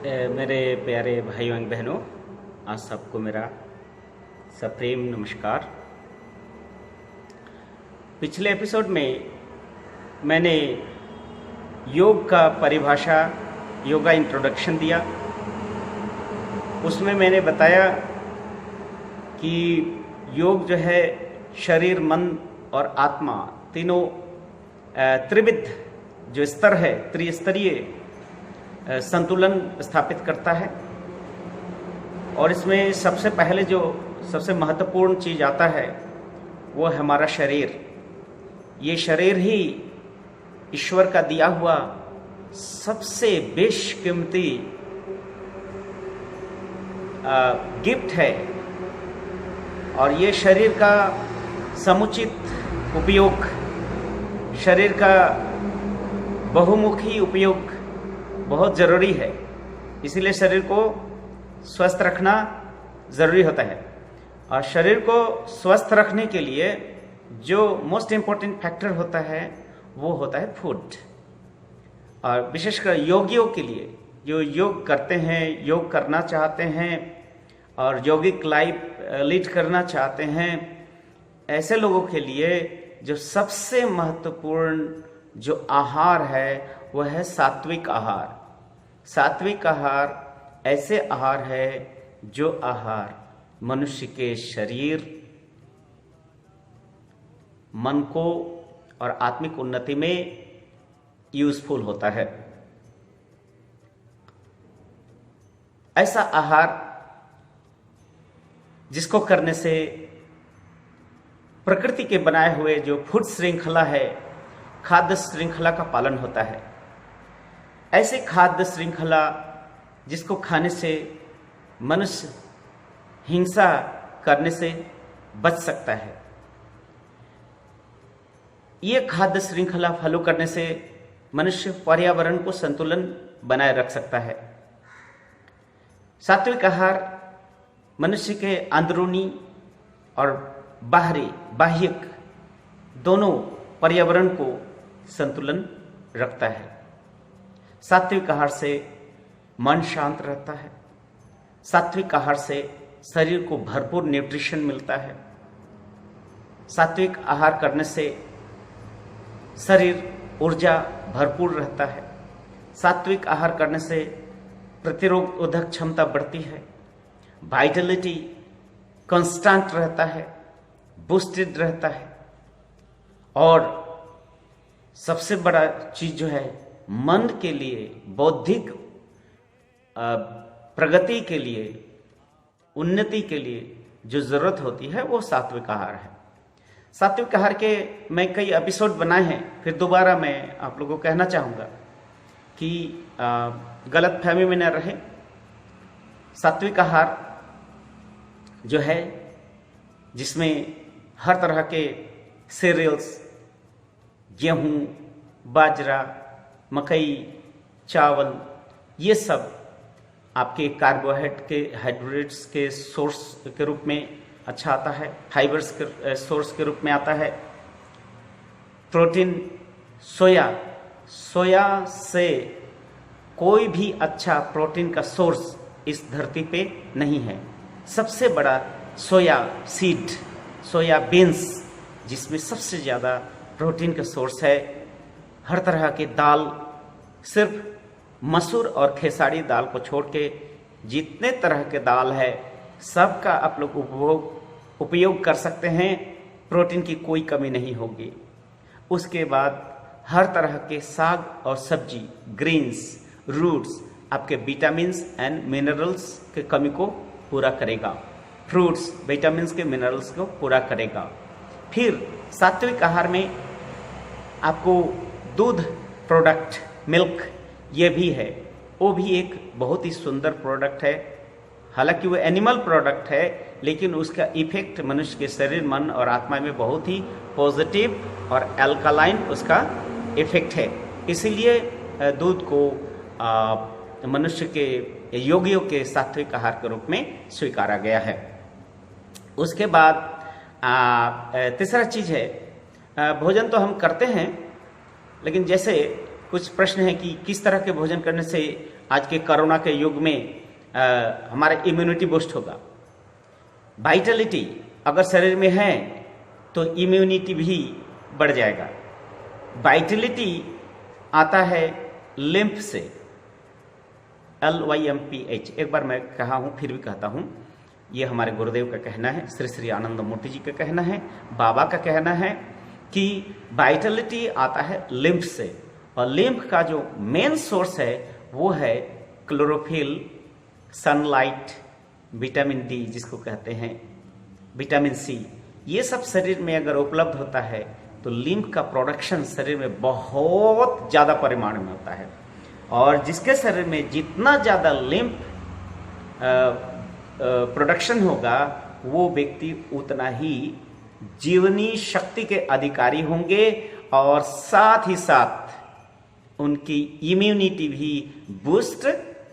मेरे प्यारे भाइयों एवं बहनों, आज सबको मेरा सप्रेम नमस्कार। पिछले एपिसोड में मैंने योग का परिभाषा, योगा इंट्रोडक्शन दिया। उसमें मैंने बताया कि योग जो है शरीर, मन और आत्मा तीनों त्रिविध जो स्तर है, त्रिस्तरीय संतुलन स्थापित करता है। और इसमें सबसे पहले जो सबसे महत्वपूर्ण चीज आता है वो है हमारा शरीर। ये शरीर ही ईश्वर का दिया हुआ सबसे बेशकीमती गिफ्ट है। और ये शरीर का समुचित उपयोग, शरीर का बहुमुखी उपयोग बहुत जरूरी है। इसीलिए शरीर को स्वस्थ रखना जरूरी होता है। और शरीर को स्वस्थ रखने के लिए जो मोस्ट इम्पोर्टेंट फैक्टर होता है वो होता है फूड। और विशेषकर योगियों के लिए, जो योग करते हैं, योग करना चाहते हैं और यौगिक लाइफ लीड करना चाहते हैं, ऐसे लोगों के लिए जो सबसे महत्वपूर्ण जो आहार है वह है सात्विक आहार। सात्विक आहार ऐसे आहार है जो आहार मनुष्य के शरीर, मन को और आत्मिक उन्नति में यूजफुल होता है। ऐसा आहार जिसको करने से प्रकृति के बनाए हुए जो फूड श्रृंखला है, खाद्य श्रृंखला का पालन होता है। ऐसे खाद्य श्रृंखला जिसको खाने से मनुष्य हिंसा करने से बच सकता है। ये खाद्य श्रृंखला फॉलो करने से मनुष्य पर्यावरण को संतुलन बनाए रख सकता है। सात्विक आहार मनुष्य के अंदरूनी और बाह्यिक दोनों पर्यावरण को संतुलन रखता है। सात्विक आहार से मन शांत रहता है। सात्विक आहार से शरीर को भरपूर न्यूट्रिशन मिलता है। सात्विक आहार करने से शरीर ऊर्जा भरपूर रहता है। सात्विक आहार करने से प्रतिरोधक क्षमता बढ़ती है। वाइटलिटी कांस्टेंट रहता है, बूस्टेड रहता है। और सबसे बड़ा चीज जो है, मन के लिए, बौद्धिक प्रगति के लिए, उन्नति के लिए जो जरूरत होती है वो सात्विक आहार है। सात्विक आहार के मैं कई एपिसोड बनाए हैं। फिर दोबारा मैं आप लोगों को कहना चाहूँगा कि गलत फहमी में न रहे। सात्विक आहार जो है जिसमें हर तरह के सीरियल्स, गेहूँ, बाजरा, मकई, चावल, ये सब आपके कार्बोहाइड्रेट्स के सोर्स के रूप में अच्छा आता है। फाइबर्स के सोर्स के रूप में आता है। प्रोटीन, सोया से कोई भी अच्छा प्रोटीन का सोर्स इस धरती पे नहीं है। सबसे बड़ा सोया सीड, सोया बीन्स, जिसमें सबसे ज़्यादा प्रोटीन का सोर्स है। हर तरह के दाल, सिर्फ मसूर और खेसारी दाल को छोड़ के जितने तरह के दाल है सबका आप लोग उपयोग कर सकते हैं। प्रोटीन की कोई कमी नहीं होगी। उसके बाद हर तरह के साग और सब्जी, ग्रीन्स, रूट्स आपके विटामिन्स एंड मिनरल्स के कमी को पूरा करेगा। फ्रूट्स विटामिन्स के, मिनरल्स को पूरा करेगा। फिर सात्विक आहार में आपको दूध प्रोडक्ट, मिल्क, ये भी है। वो भी एक बहुत ही सुंदर प्रोडक्ट है। हालांकि वो एनिमल प्रोडक्ट है, लेकिन उसका इफेक्ट मनुष्य के शरीर, मन और आत्मा में बहुत ही पॉजिटिव और एल्कालाइन उसका इफेक्ट है। इसीलिए दूध को मनुष्य के, योगियों के सात्विक आहार के रूप में स्वीकारा गया है। उसके बाद तीसरा चीज है, भोजन तो हम करते हैं, लेकिन जैसे कुछ प्रश्न है कि किस तरह के भोजन करने से आज के कोरोना के युग में हमारा इम्यूनिटी बूस्ट होगा। वाइटलिटी अगर शरीर में है तो इम्यूनिटी भी बढ़ जाएगा। वाइटलिटी आता है लिम्फ से, LYMPH। एक बार मैं कहा हूं, फिर भी कहता हूं, ये हमारे गुरुदेव का कहना है, श्री श्री आनंद मूर्ति जी का कहना है, बाबा का कहना है कि वाइटलिटी आता है लिम्फ से, और लिम्फ का जो मेन सोर्स है वो है क्लोरोफिल, सनलाइट, विटामिन डी जिसको कहते हैं, विटामिन सी। ये सब शरीर में अगर उपलब्ध होता है तो लिम्फ का प्रोडक्शन शरीर में बहुत ज़्यादा परिमाण में होता है, और जिसके शरीर में जितना ज़्यादा लिम्फ प्रोडक्शन होगा वो व्यक्ति उतना ही जीवनी शक्ति के अधिकारी होंगे, और साथ ही साथ उनकी इम्यूनिटी भी बूस्ट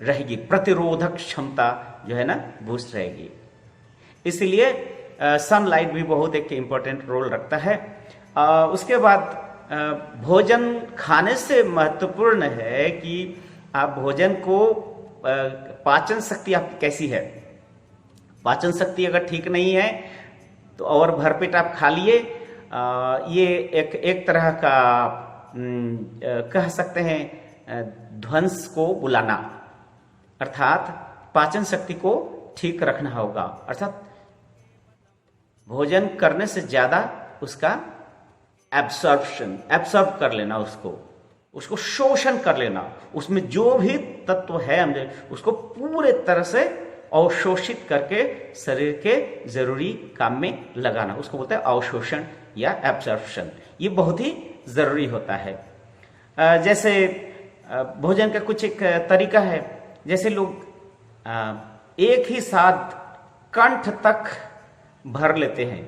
रहेगी, प्रतिरोधक क्षमता जो है ना बूस्ट रहेगी। इसलिए सनलाइट भी बहुत एक इम्पोर्टेंट रोल रखता है। उसके बाद भोजन खाने से महत्वपूर्ण है कि आप भोजन को पाचन शक्ति आपकी कैसी है। पाचन शक्ति अगर ठीक नहीं है तो और भरपेट आप खा लिए, ये एक तरह का कह सकते हैं ध्वंस को बुलाना, अर्थात पाचन शक्ति को ठीक रखना होगा। अर्थात भोजन करने से ज्यादा उसका एब्सॉर्ब कर लेना, उसको शोषण कर लेना, उसमें जो भी तत्व है हमने उसको पूरे तरह से अवशोषित करके शरीर के जरूरी काम में लगाना, उसको बोलते हैं अवशोषण या एब्सॉर्प्शन। ये बहुत ही जरूरी होता है। जैसे भोजन का कुछ एक तरीका है, जैसे लोग एक ही साथ कंठ तक भर लेते हैं,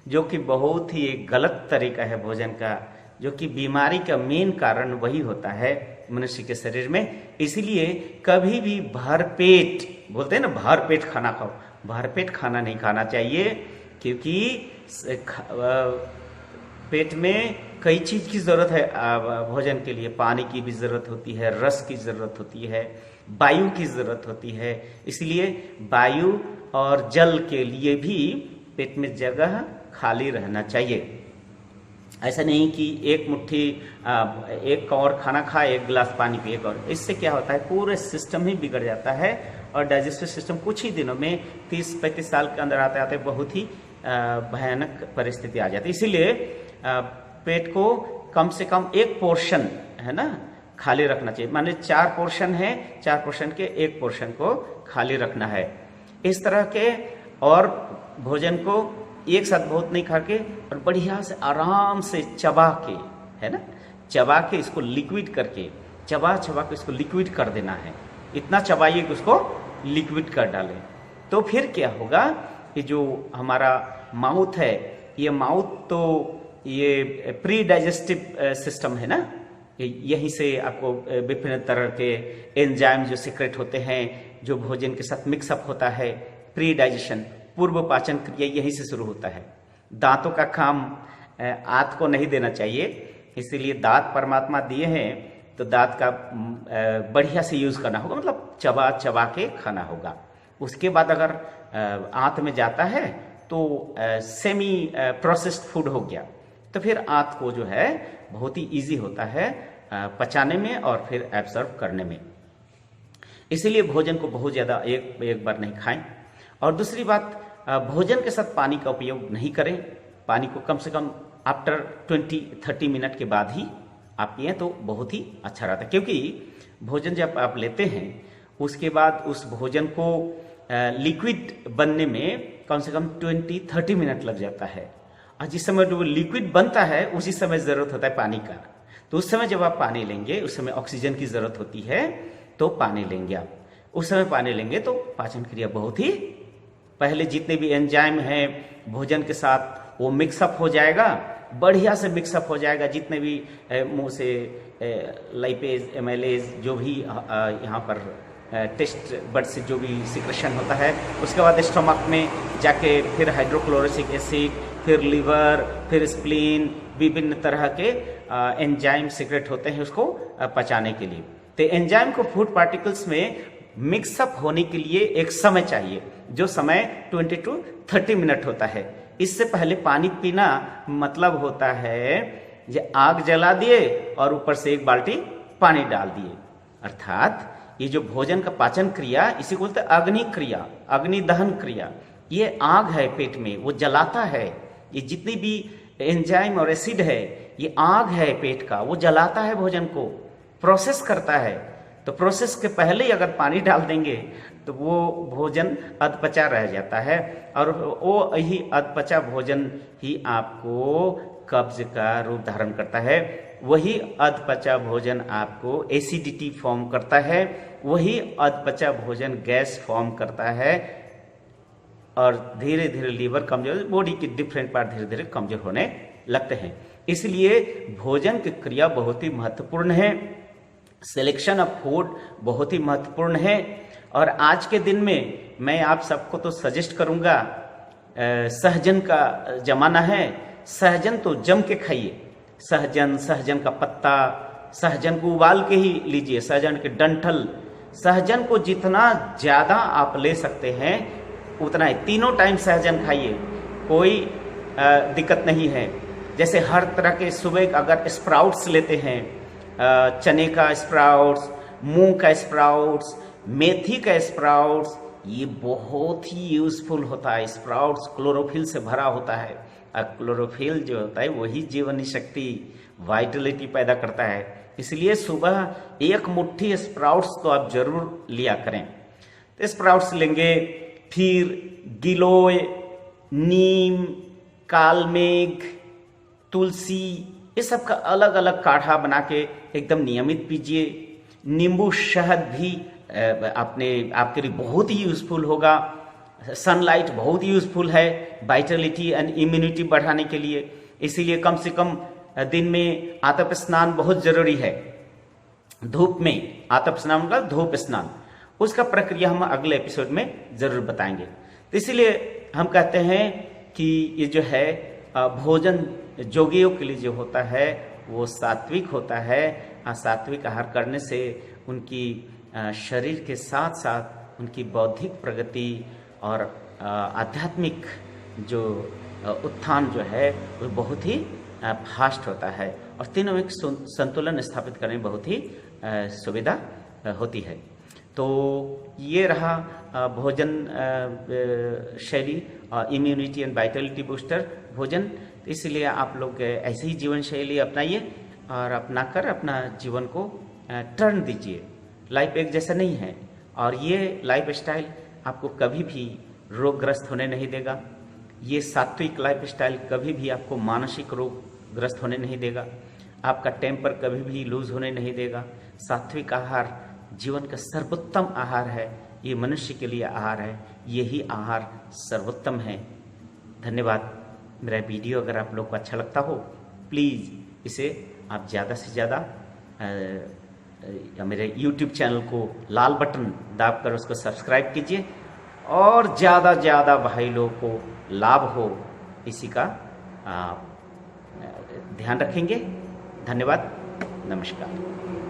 जो कि बहुत ही एक गलत तरीका है भोजन का, जो कि बीमारी का मेन कारण वही होता है मनुष्य के शरीर में। इसलिए कभी भी भरपेट, बोलते हैं ना भरपेट खाना खाओ, भरपेट खाना नहीं खाना चाहिए, क्योंकि पेट में कई चीज की जरूरत है भोजन के लिए। पानी की भी जरूरत होती है, रस की जरूरत होती है, वायु की जरूरत होती है। इसलिए वायु और जल के लिए भी पेट में जगह खाली रहना चाहिए। ऐसा नहीं कि एक मुट्ठी एक कौर खाना खाए, एक गिलास पानी पिए, और इससे क्या होता है पूरे सिस्टम ही बिगड़ जाता है, और डाइजेस्टिव सिस्टम कुछ ही दिनों में 30-35 साल के अंदर आते आते बहुत ही भयानक परिस्थिति आ जाती है। इसीलिए पेट को कम से कम एक पोर्शन है ना खाली रखना चाहिए। मान लीजिए 4 पोर्शन है, 4 पोर्शन के एक पोर्शन को खाली रखना है। इस तरह के और भोजन को एक साथ बहुत नहीं खा के, और बढ़िया से आराम से चबा के, है ना, चबा के इसको लिक्विड करके, चबा के इसको लिक्विड कर देना है। इतना चबाइए कि उसको लिक्विड कर डालें। तो फिर क्या होगा कि जो हमारा माउथ है, ये माउथ तो ये प्री डाइजेस्टिव सिस्टम है ना, यहीं से आपको विभिन्न तरह के एंजाइम जो सीक्रेट होते हैं, जो भोजन के साथ मिक्सअप होता है, प्री डाइजेशन, पूर्व पाचन क्रिया यहीं से शुरू होता है। दांतों का काम आंत को नहीं देना चाहिए, इसीलिए दांत परमात्मा दिए हैं, तो दांत का बढ़िया से यूज करना होगा, मतलब चबा के खाना होगा। उसके बाद अगर आंत में जाता है तो सेमी प्रोसेस्ड फूड हो गया, तो फिर आंत को जो है बहुत ही इजी होता है पचाने में और फिर एब्जॉर्ब करने में। इसीलिए भोजन को बहुत ज्यादा एक बार नहीं खाएं। और दूसरी बात, भोजन के साथ पानी का उपयोग नहीं करें। पानी को कम से कम आफ्टर 20-30 मिनट के बाद ही आप पिएं तो बहुत ही अच्छा रहता है, क्योंकि भोजन जब आप लेते हैं उसके बाद उस भोजन को लिक्विड बनने में कम से कम 20-30 मिनट लग जाता है, और जिस समय जो लिक्विड बनता है उसी समय जरूरत होता है पानी का। तो उस समय जब आप पानी लेंगे, उस समय ऑक्सीजन की जरूरत होती है, तो पानी लेंगे आप, उस समय पानी लेंगे तो पाचन क्रिया बहुत ही, पहले जितने भी एंजाइम हैं भोजन के साथ वो मिक्सअप हो जाएगा, बढ़िया से मिक्सअप हो जाएगा। जितने भी मुंह से लाइपेज, एमाइलेज, जो भी यहाँ पर टेस्ट बड से जो भी सिक्रेशन होता है, उसके बाद स्टमक में जाके फिर हाइड्रोक्लोरिक एसिड, फिर लिवर, फिर स्प्लीन, विभिन्न तरह के एंजाइम सीक्रेट होते हैं उसको पचाने के लिए। तो एंजाइम को फूड पार्टिकल्स में मिक्सअप होने के लिए एक समय चाहिए, जो समय 20 to 30 मिनट होता है। इससे पहले पानी पीना मतलब होता है ये आग जला दिए और ऊपर से एक बाल्टी पानी डाल दिए। अर्थात ये जो भोजन का पाचन क्रिया, इसी को बोलते हैं अग्नि क्रिया, अग्नि दहन क्रिया। ये आग है पेट में, वो जलाता है। ये जितनी भी एंजाइम और एसिड है, ये आग है पेट का, वो जलाता है भोजन को, प्रोसेस करता है। तो प्रोसेस के पहले ही अगर पानी डाल देंगे तो वो भोजन अधपचा रह जाता है, और वो ही अधपचा भोजन ही आपको कब्ज का रूप धारण करता है। वही अधपचा भोजन आपको एसिडिटी फॉर्म करता है, वही अधपचा भोजन गैस फॉर्म करता है, और धीरे धीरे लीवर कमजोर, बॉडी के डिफरेंट पार्ट धीरे धीरे कमजोर होने लगते हैं। इसलिए भोजन की क्रिया बहुत ही महत्वपूर्ण है, सिलेक्शन ऑफ फूड बहुत ही महत्वपूर्ण है। और आज के दिन में मैं आप सबको तो सजेस्ट करूंगा, सहजन का जमाना है, सहजन तो जम के खाइए। सहजन का पत्ता, सहजन को उबाल के ही लीजिए, सहजन के डंठल, सहजन को जितना ज्यादा आप ले सकते हैं उतना ही, तीनों टाइम सहजन खाइए, कोई दिक्कत नहीं है। जैसे हर तरह के सुबह अगर स्प्राउट्स लेते हैं, चने का स्प्राउट्स, मूंग का स्प्राउट्स, मेथी का स्प्राउट्स, ये बहुत ही यूजफुल होता है। स्प्राउट्स क्लोरोफिल से भरा होता है, और क्लोरोफिल जो होता है वही जीवनी शक्ति, वाइटलिटी पैदा करता है। इसलिए सुबह एक मुट्ठी स्प्राउट्स तो आप जरूर लिया करें। तो स्प्राउट्स लेंगे, फिर गिलोय, नीम, कालमेघ, तुलसी, ये सब का अलग अलग काढ़ा बना के एकदम नियमित पीजिए। नींबू शहद भी आपके लिए बहुत ही यूजफुल होगा। सनलाइट बहुत यूजफुल है वाइटलिटी एंड इम्यूनिटी बढ़ाने के लिए। इसीलिए कम से कम दिन में आतप स्नान बहुत जरूरी है। धूप में आतप स्नान मतलब धूप स्नान, उसका प्रक्रिया हम अगले एपिसोड में जरूर बताएंगे। तो इसीलिए हम कहते हैं कि ये जो है भोजन जोगियों के लिए जो होता है वो सात्विक होता है। सात्विक आहार करने से उनकी शरीर के साथ साथ उनकी बौद्धिक प्रगति और आध्यात्मिक जो उत्थान जो है वो बहुत ही फास्ट होता है, और तीनों में संतुलन स्थापित करने में बहुत ही सुविधा होती है। तो ये रहा भोजन शैली, इम्यूनिटी एंड वाइटलिटी बूस्टर भोजन। इसलिए आप लोग ऐसी ही जीवन शैली अपनाइए और अपनाकर अपना जीवन को टर्न दीजिए। लाइफ एक जैसा नहीं है, और ये लाइफ स्टाइल आपको कभी भी रोगग्रस्त होने नहीं देगा। ये सात्विक लाइफ स्टाइल कभी भी आपको मानसिक रोगग्रस्त होने नहीं देगा, आपका टेम्पर कभी भी लूज होने नहीं देगा। सात्विक आहार जीवन का सर्वोत्तम आहार है, ये मनुष्य के लिए आहार है, यही आहार सर्वोत्तम है। धन्यवाद। मेरा वीडियो अगर आप लोग को अच्छा लगता हो, प्लीज़ इसे आप ज़्यादा से ज़्यादा मेरे YouTube चैनल को लाल बटन दाबकर उसको सब्सक्राइब कीजिए, और ज़्यादा ज़्यादा भाई लोगों को लाभ हो इसी का ध्यान रखेंगे। धन्यवाद। नमस्कार।